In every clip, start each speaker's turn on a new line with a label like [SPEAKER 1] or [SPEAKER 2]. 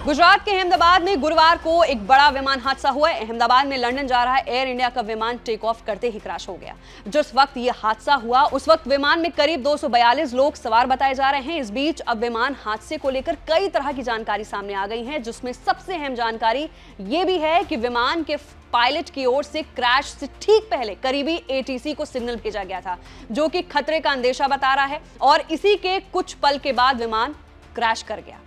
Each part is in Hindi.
[SPEAKER 1] गुजरात के अहमदाबाद में गुरुवार को एक बड़ा विमान हादसा हुआ है। अहमदाबाद में लंदन जा रहा एयर इंडिया का विमान टेक ऑफ करते ही क्रैश हो गया। जिस वक्त यह हादसा हुआ उस वक्त विमान में करीब 242 लोग सवार बताए जा रहे हैं। इस बीच अब विमान हादसे को लेकर कई तरह की जानकारी सामने आ गई है, जिसमें सबसे अहम जानकारी यह भी है कि विमान के पायलट की ओर से क्रैश से ठीक पहले करीबी एटीसी को सिग्नल भेजा गया था, जो कि खतरे का अंदेशा बता रहा है, और इसी के कुछ पल के बाद विमान क्रैश कर गया।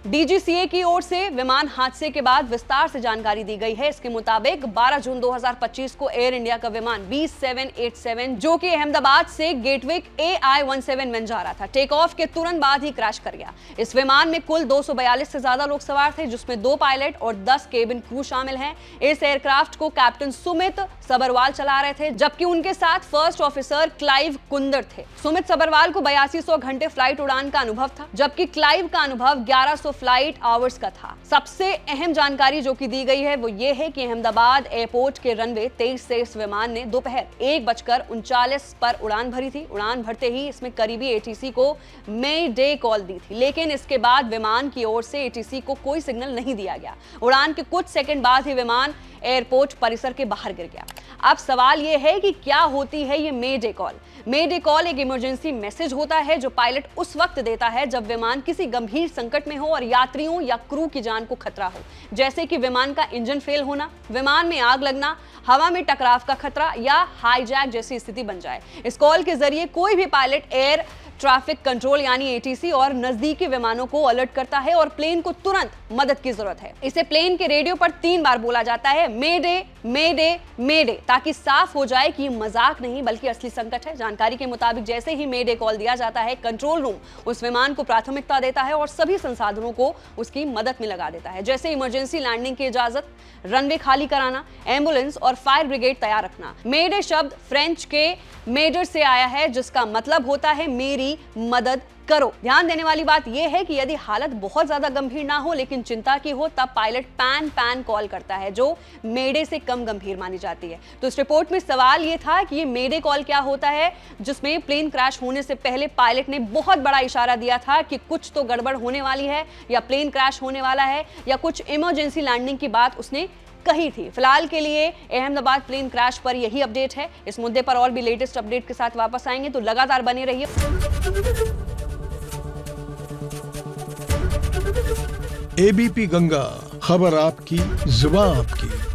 [SPEAKER 1] डीजीसीए की ओर से विमान हादसे के बाद विस्तार से जानकारी दी गई है। इसके मुताबिक 12 जून 2025 को एयर इंडिया का विमान B787 जो कि अहमदाबाद से गेटविक AI-17 जा रहा था, टेक ऑफ के तुरंत बाद ही क्रैश कर गया। इस विमान में कुल 242 से ज्यादा लोग सवार थे, जिसमें 2 पायलट और 10 केबिन क्रू शामिल हैं। इस एयरक्राफ्ट को कैप्टन सुमित सबरवाल चला रहे थे, जबकि उनके साथ फर्स्ट ऑफिसर क्लाइव कुंदर थे। सुमित सबरवाल को 8200 घंटे फ्लाइट उड़ान का अनुभव था, जबकि क्लाइव का अनुभव 1100 फ्लाइट आवर्स का था। सबसे अहम जानकारी जो की दी गई है वो ये है कि अहमदाबाद एयरपोर्ट के रनवे 23 से इस विमान ने दोपहर 1:39 पर उड़ान भरी थी। उड़ान भरते ही इसमें करीबी एटीसी को मे डे कॉल दी थी, लेकिन इसके बाद विमान की ओर से एटीसी को कोई सिग्नल नहीं दिया गया। उड़ान के कुछ सेकंड बाद ही विमान एयरपोर्ट परिसर के बाहर गिर गया। अब सवाल यह है कि क्या होती है ये मे डे कॉल। मे डे कॉल एक इमरजेंसी मैसेज होता है जो पायलट उस वक्त देता है जब विमान किसी गंभीर संकट में हो और यात्रियों या क्रू की जान को खतरा हो, जैसे कि विमान का इंजन फेल होना, विमान में आग लगना, हवा में टकराव का खतरा या हाईजैक जैसी स्थिति बन जाए। इस कॉल के जरिए कोई भी पायलट एयर ट्रैफिक कंट्रोल यानी एटीसी और नजदीकी विमानों को अलर्ट करता है और प्लेन को तुरंत मदद की जरूरत है। इसे प्लेन के रेडियो पर 3 बार बोला जाता है, मे डे, मे डे, मे डे, ताकि साफ हो जाए कि ये मजाक नहीं बल्कि असली संकट है। जानकारी के मुताबिक जैसे ही मे डे कॉल दिया जाता है, कंट्रोल रूम उस विमान को प्राथमिकता देता है और सभी संसाधनों को उसकी मदद में लगा देता है, जैसे इमरजेंसी लैंडिंग की इजाजत, रनवे खाली कराना, एम्बुलेंस और फायर ब्रिगेड तैयार रखना। मे डे शब्द फ्रेंच के मेजर से आया है, जिसका मतलब होता है मेरी मदद करो। ध्यान देने वाली बात यह है कि यदि हालत बहुत ज्यादा गंभीर ना हो लेकिन चिंता की हो, तब पायलट पैन कॉल करता है, जो मेडे से कम गंभीर मानी जाती है। तो इस रिपोर्ट में सवाल यह था कि ये मेडे कॉल क्या होता है, जिसमें प्लेन क्रैश होने से पहले पायलट ने बहुत बड़ा इशारा दिया था कि कुछ तो गड़बड़ होने वाली है या प्लेन क्रैश होने वाला है या कुछ इमरजेंसी लैंडिंग की बात उसने कही थी। फिलहाल के लिए अहमदाबाद प्लेन क्रैश पर यही अपडेट है। इस मुद्दे पर और भी लेटेस्ट अपडेट के साथ वापस आएंगे, तो लगातार बने रहिए।
[SPEAKER 2] एबीपी गंगा, खबर आपकी, जुबान आपकी।